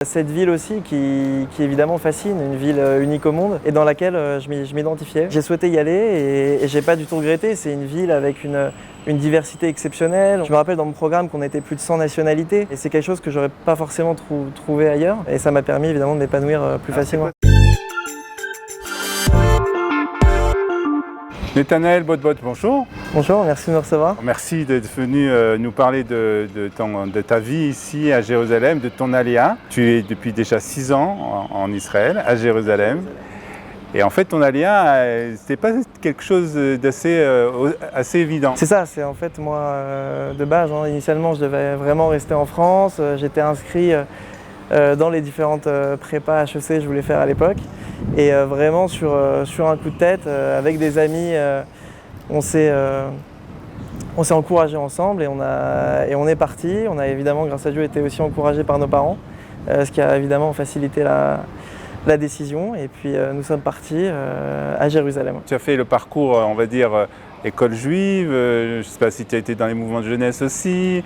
Cette ville aussi qui évidemment fascine, une ville unique au monde et dans laquelle je m'identifiais. J'ai souhaité y aller et j'ai pas du tout regretté. C'est une ville avec une diversité exceptionnelle. Je me rappelle dans mon programme qu'on était plus de 100 nationalités et c'est quelque chose que j'aurais pas forcément trouvé ailleurs et ça m'a permis évidemment de m'épanouir plus facilement. Nathanaël Botbot, bonjour. Bonjour, merci de me recevoir. Merci d'être venu nous parler de ta vie ici à Jérusalem, de ton alia. Tu es depuis déjà 6 ans en Israël, à Jérusalem. Et en fait, ton alia, c'était pas quelque chose d'assez assez évident. C'est ça, c'est en fait moi de base. Initialement, je devais vraiment rester en France. J'étais inscrit dans les différentes prépas HEC je voulais faire à l'époque. Et vraiment sur un coup de tête, avec des amis, on s'est encouragés ensemble et on est parti. On a évidemment, grâce à Dieu, été aussi encouragés par nos parents, ce qui a évidemment facilité la décision. Et puis nous sommes partis à Jérusalem. Tu as fait le parcours, on va dire, école juive. Je ne sais pas si tu as été dans les mouvements de jeunesse aussi,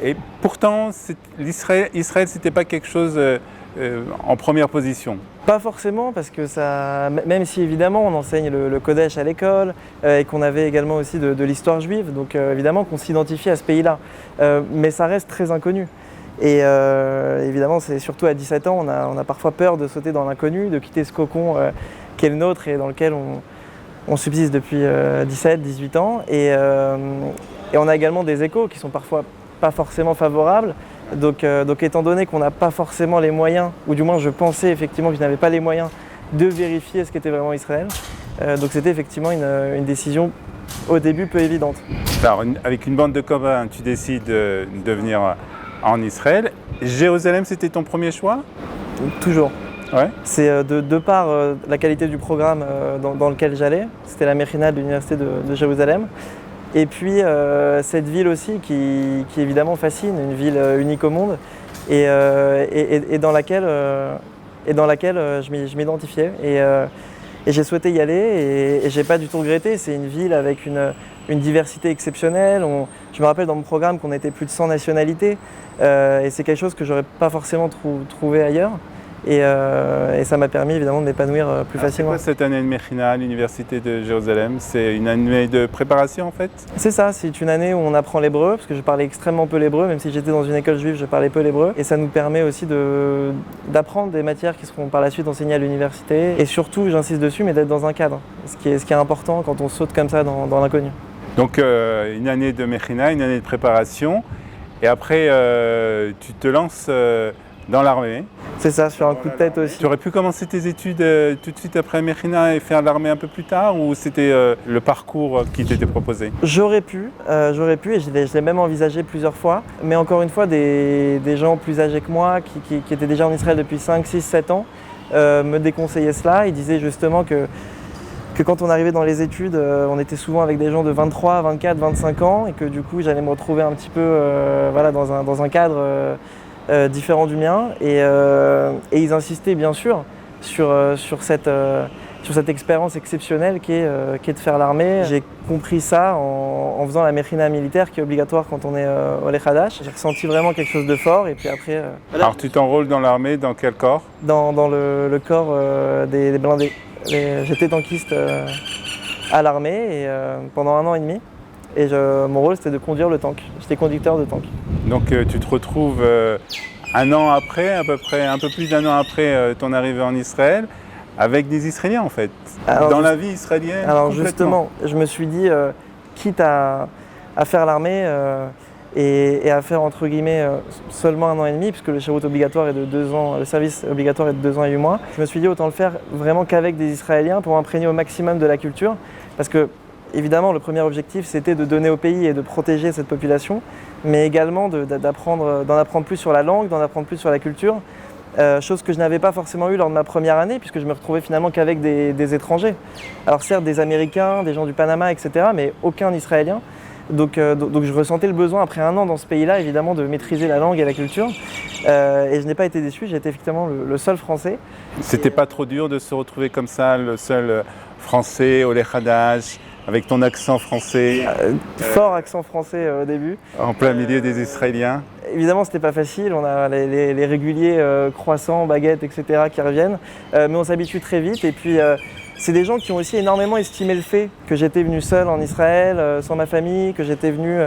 et pourtant, Israël, c'était pas quelque chose en première position. Pas forcément, parce que ça, même si évidemment on enseigne le Kodesh à l'école et qu'on avait également aussi de l'histoire juive, donc évidemment qu'on s'identifie à ce pays-là, mais ça reste très inconnu. Et évidemment, c'est surtout à 17 ans, on a parfois peur de sauter dans l'inconnu, de quitter ce cocon qui est le nôtre et dans lequel on subsiste depuis 17-18 ans. Et on a également des échos qui sont parfois pas forcément favorables. Donc étant donné qu'on n'a pas forcément les moyens, ou du moins je pensais effectivement que je n'avais pas les moyens de vérifier ce qu'était vraiment Israël, donc c'était effectivement une décision au début peu évidente. Alors avec une bande de copains, tu décides de venir en Israël. Jérusalem, c'était ton premier choix ? Toujours. Ouais. C'est de par la qualité du programme dans lequel j'allais, c'était la Mechina de l'université de Jérusalem. Et puis cette ville aussi qui évidemment fascine, une ville unique au monde et dans laquelle je m'identifiais et j'ai souhaité y aller et j'ai pas du tout regretté. C'est une ville avec une diversité exceptionnelle. Je me rappelle dans mon programme qu'on était plus de 100 nationalités et c'est quelque chose que j'aurais pas forcément trouvé ailleurs. Et ça m'a permis évidemment de m'épanouir plus facilement. C'est quoi cette année de Mechina à l'université de Jérusalem? C'est une année de préparation en fait? C'est ça, c'est une année où on apprend l'hébreu, parce que je parlais extrêmement peu l'hébreu, même si j'étais dans une école juive, je parlais peu l'hébreu. Et ça nous permet aussi d'apprendre des matières qui seront par la suite enseignées à l'université. Et surtout, j'insiste dessus, mais d'être dans un cadre, ce qui est important quand on saute comme ça dans l'inconnu. Donc une année de Mechina, une année de préparation, et après tu te lances dans l'armée. C'est ça, sur un coup de tête aussi. Tu aurais pu commencer tes études tout de suite après Mechina et faire l'armée un peu plus tard, ou c'était le parcours qui t'était proposé? J'aurais pu et je l'ai même envisagé plusieurs fois. Mais encore une fois, des gens plus âgés que moi, qui étaient déjà en Israël depuis 5, 6, 7 ans, me déconseillaient cela. Ils disaient justement que quand on arrivait dans les études, on était souvent avec des gens de 23, 24, 25 ans et que du coup, j'allais me retrouver un petit peu dans un cadre différent du mien et ils insistaient bien sûr sur cette expérience exceptionnelle qui est de faire l'armée. J'ai compris ça en faisant la Mechina militaire qui est obligatoire quand on est au Lechadash. J'ai ressenti vraiment quelque chose de fort et puis après... Alors tu t'enrôles dans l'armée, dans quel corps? Dans le corps des blindés. J'étais tankiste à l'armée et pendant 1 an et demi. Et mon rôle, c'était de conduire le tank. J'étais conducteur de tank. Donc tu te retrouves 1 an après, à peu près, un peu plus d'1 an après ton arrivée en Israël, avec des Israéliens en fait, dans la vie israélienne. Alors justement, je me suis dit, quitte à faire l'armée et à faire entre guillemets seulement 1 an et demi, puisque le shirut obligatoire est de 2 ans, le service obligatoire est de 2 ans et 8 mois, je me suis dit autant le faire vraiment qu'avec des Israéliens pour m'imprégner au maximum de la culture, parce que évidemment, le premier objectif, c'était de donner au pays et de protéger cette population, mais également d'en apprendre plus sur la langue, d'en apprendre plus sur la culture, chose que je n'avais pas forcément eu lors de ma première année, puisque je me retrouvais finalement qu'avec des étrangers. Alors certes, des Américains, des gens du Panama, etc., mais aucun Israélien. Donc je ressentais le besoin, après 1 an dans ce pays-là, évidemment, de maîtriser la langue et la culture. Et je n'ai pas été déçu, j'ai été effectivement le seul Français. C'était pas trop dur de se retrouver comme ça, le seul Français au Lechadash, avec ton accent français. Fort accent français au début. En plein milieu des Israéliens. Évidemment, c'était pas facile, on a les réguliers croissants, baguettes, etc. qui reviennent, mais on s'habitue très vite. Et puis, c'est des gens qui ont aussi énormément estimé le fait que j'étais venu seul en Israël, sans ma famille, que j'étais venu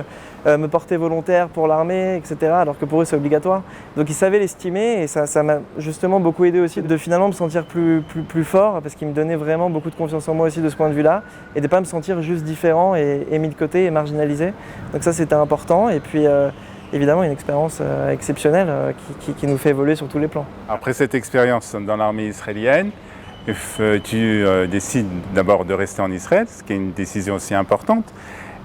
me porter volontaire pour l'armée, etc. Alors que pour eux, c'est obligatoire. Donc, ils savaient l'estimer et ça m'a justement beaucoup aidé aussi de finalement me sentir plus fort parce qu'ils me donnaient vraiment beaucoup de confiance en moi aussi de ce point de vue-là et de ne pas me sentir juste différent et mis de côté et marginalisé. Donc ça, c'était important. Et puis, évidemment, une expérience exceptionnelle qui nous fait évoluer sur tous les plans. Après cette expérience dans l'armée israélienne, tu décides d'abord de rester en Israël, ce qui est une décision aussi importante,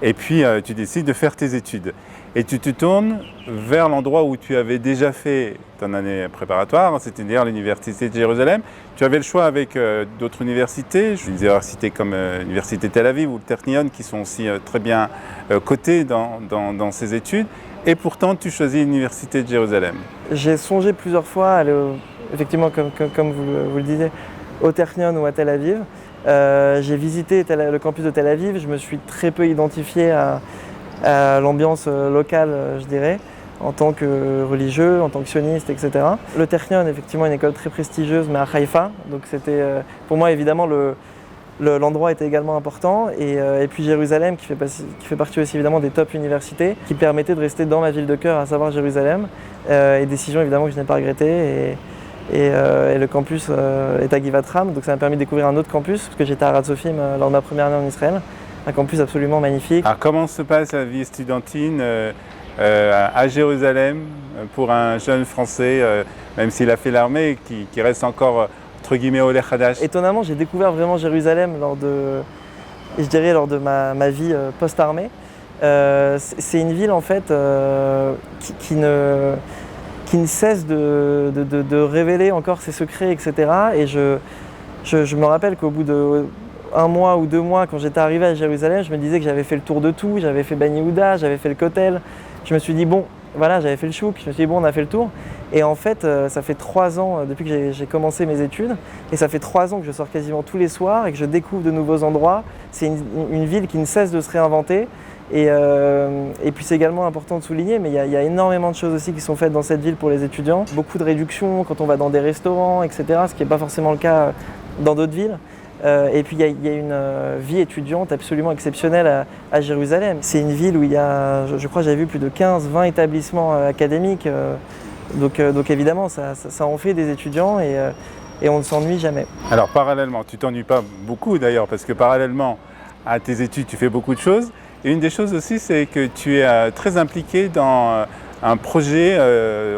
et puis tu décides de faire tes études. Et tu te tournes vers l'endroit où tu avais déjà fait ton année préparatoire, c'est-à-dire l'Université de Jérusalem. Tu avais le choix avec d'autres universités, des universités comme l'Université Tel Aviv ou le Technion, qui sont aussi très bien cotées dans ces études. Et pourtant, tu choisis l'Université de Jérusalem. J'ai songé plusieurs fois à aller, effectivement, comme vous le disiez, au Technion ou à Tel Aviv. J'ai visité le campus de Tel Aviv, je me suis très peu identifié à l'ambiance locale, je dirais, en tant que religieux, en tant que sioniste, etc. Le Technion, effectivement, une école très prestigieuse, mais à Haïfa, donc c'était pour moi évidemment l'endroit était également important, et puis Jérusalem qui fait partie aussi évidemment des top universités, qui permettait de rester dans ma ville de cœur, à savoir Jérusalem, et décision évidemment que je n'ai pas regrettée. Et le campus est à Givat-Ram, donc ça m'a permis de découvrir un autre campus, parce que j'étais à Arad Sofim lors de ma première année en Israël, un campus absolument magnifique. Alors comment se passe la vie estudiantine à Jérusalem pour un jeune Français, même s'il a fait l'armée, qui reste encore entre guillemets au Oleh Hadash? Étonnamment, j'ai découvert vraiment Jérusalem lors de ma vie post-armée. C'est une ville en fait qui ne cesse de révéler encore ses secrets, etc. Et je me rappelle qu'au bout de 1 mois ou 2 mois, quand j'étais arrivé à Jérusalem, je me disais que j'avais fait le tour de tout, j'avais fait Bani Yehuda, j'avais fait le Kotel. Je me suis dit, bon, voilà, j'avais fait le chouk, je me suis dit, bon, on a fait le tour. Et en fait, ça fait 3 ans depuis que j'ai commencé mes études, et ça fait 3 ans que je sors quasiment tous les soirs et que je découvre de nouveaux endroits. C'est une ville qui ne cesse de se réinventer. Et puis c'est également important de souligner, mais il y a énormément de choses aussi qui sont faites dans cette ville pour les étudiants. Beaucoup de réductions quand on va dans des restaurants, etc., ce qui n'est pas forcément le cas dans d'autres villes. Et puis il y a une vie étudiante absolument exceptionnelle à Jérusalem. C'est une ville où il y a, je crois, j'avais vu plus de 15-20 établissements académiques. Donc évidemment, ça en fait des étudiants et on ne s'ennuie jamais. Alors parallèlement, tu t'ennuies pas beaucoup d'ailleurs, parce que parallèlement à tes études, tu fais beaucoup de choses. Et une des choses aussi, c'est que tu es très impliqué dans un projet,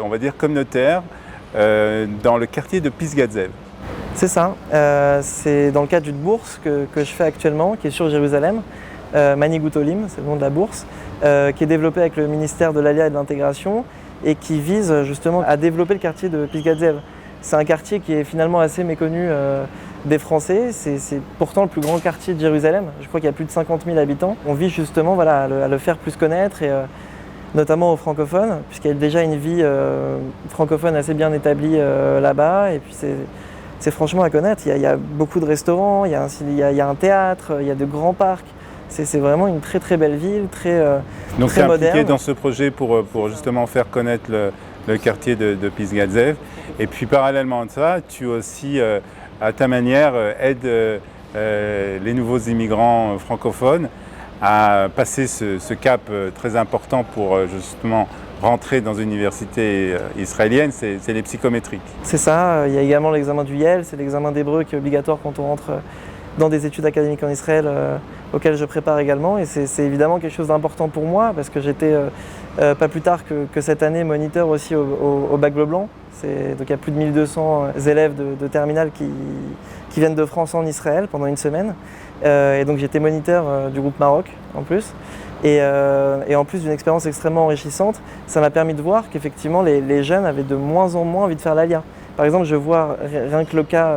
on va dire communautaire, dans le quartier de Pisgat Ze'ev. C'est ça, c'est dans le cadre d'une bourse que je fais actuellement, qui est sur Jérusalem, Manhigut Olim, c'est le nom de la bourse, qui est développée avec le ministère de l'Alia et de l'Intégration et qui vise justement à développer le quartier de Pisgat Ze'ev. C'est un quartier qui est finalement assez méconnu des Français, c'est pourtant le plus grand quartier de Jérusalem, je crois qu'il y a plus de 50 000 habitants. On vise justement voilà, à le faire plus connaître, et notamment aux francophones, puisqu'il y a déjà une vie francophone assez bien établie là-bas, et puis c'est franchement à connaître. Il y a beaucoup de restaurants, il y a un théâtre, il y a de grands parcs. C'est vraiment une très très belle ville, très moderne. Donc tu es impliqué dans ce projet pour justement faire connaître le quartier de Pisgat Ze'ev. Et puis parallèlement à ça, tu aussi, à ta manière, aides les nouveaux immigrants francophones à passer ce cap très important pour justement rentrer dans une université israélienne, c'est les psychométriques. C'est ça, il y a également l'examen du YEL, c'est l'examen d'hébreu qui est obligatoire quand on rentre dans des études académiques en Israël, auxquelles je prépare également. Et c'est évidemment quelque chose d'important pour moi, parce que j'étais pas plus tard que cette année moniteur aussi au Bac Bleu Blanc. Donc il y a plus de 1200 élèves de terminale qui viennent de France en Israël pendant une semaine. Et donc j'étais moniteur du groupe Maroc en plus. Et en plus d'une expérience extrêmement enrichissante, ça m'a permis de voir qu'effectivement les jeunes avaient de moins en moins envie de faire l'Alia. Par exemple, je vois rien que le cas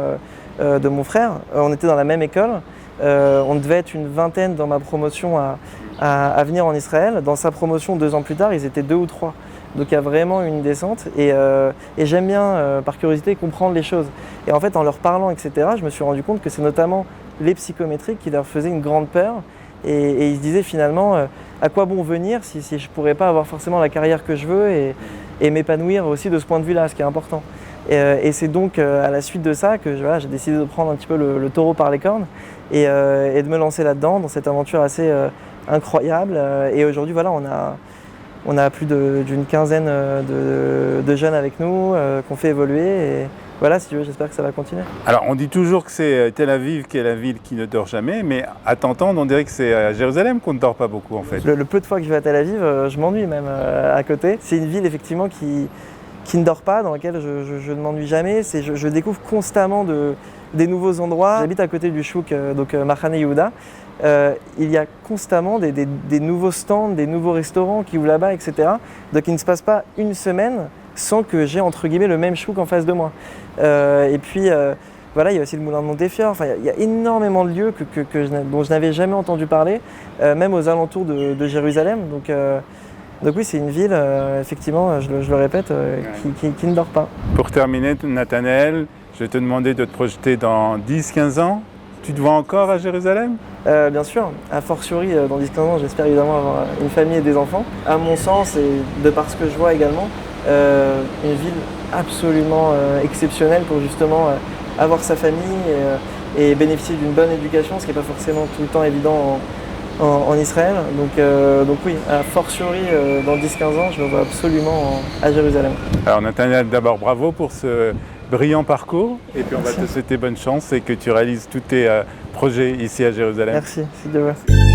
de mon frère, on était dans la même école, on devait être une vingtaine dans ma promotion à venir en Israël. Dans sa promotion 2 ans plus tard, ils étaient 2 ou 3. Donc il y a vraiment une descente et j'aime bien, par curiosité, comprendre les choses. Et en fait, en leur parlant, etc., je me suis rendu compte que c'est notamment les psychométriques qui leur faisaient une grande peur Et il se disait finalement, à quoi bon venir si je ne pourrais pas avoir forcément la carrière que je veux et m'épanouir aussi de ce point de vue-là, ce qui est important. Et c'est donc à la suite de ça que j'ai décidé de prendre un petit peu le taureau par les cornes et de me lancer là-dedans, dans cette aventure assez incroyable. Et aujourd'hui, voilà, on a plus d'une quinzaine de jeunes avec nous qu'on fait évoluer. Et voilà, si tu veux, j'espère que ça va continuer. Alors, on dit toujours que c'est Tel Aviv qui est la ville qui ne dort jamais, mais à t'entendre, on dirait que c'est à Jérusalem qu'on ne dort pas beaucoup en fait. Le peu de fois que je vais à Tel Aviv, je m'ennuie même à côté. C'est une ville effectivement qui ne dort pas, dans laquelle je ne m'ennuie jamais. Je découvre constamment des nouveaux endroits. J'habite à côté du chouk, donc Machane Yehuda. Il y a constamment des nouveaux stands, des nouveaux restaurants qui ouvrent là-bas, etc. Donc il ne se passe pas une semaine sans que j'ai entre guillemets le même chouk en face de moi. Et puis voilà, il y a aussi le moulin de Montefiore. Enfin, il y a énormément de lieux dont je n'avais jamais entendu parler, même aux alentours de Jérusalem. Donc oui, c'est une ville, effectivement, je le répète, qui ne dort pas. Pour terminer, Nathanaël, je vais te demander de te projeter dans 10-15 ans. Tu te vois encore à Jérusalem ? Bien sûr, a fortiori dans 10-15 ans, j'espère évidemment avoir une famille et des enfants. À mon sens, et de par ce que je vois également, une ville absolument exceptionnelle pour justement avoir sa famille et bénéficier d'une bonne éducation, ce qui n'est pas forcément tout le temps évident en Israël. Donc oui, a fortiori dans 10-15 ans, je me vois absolument à Jérusalem. Alors Nathanaël, d'abord bravo pour ce brillant parcours et puis on va te souhaiter bonne chance et que tu réalises tous tes projets ici à Jérusalem. Merci, si Dieu veut.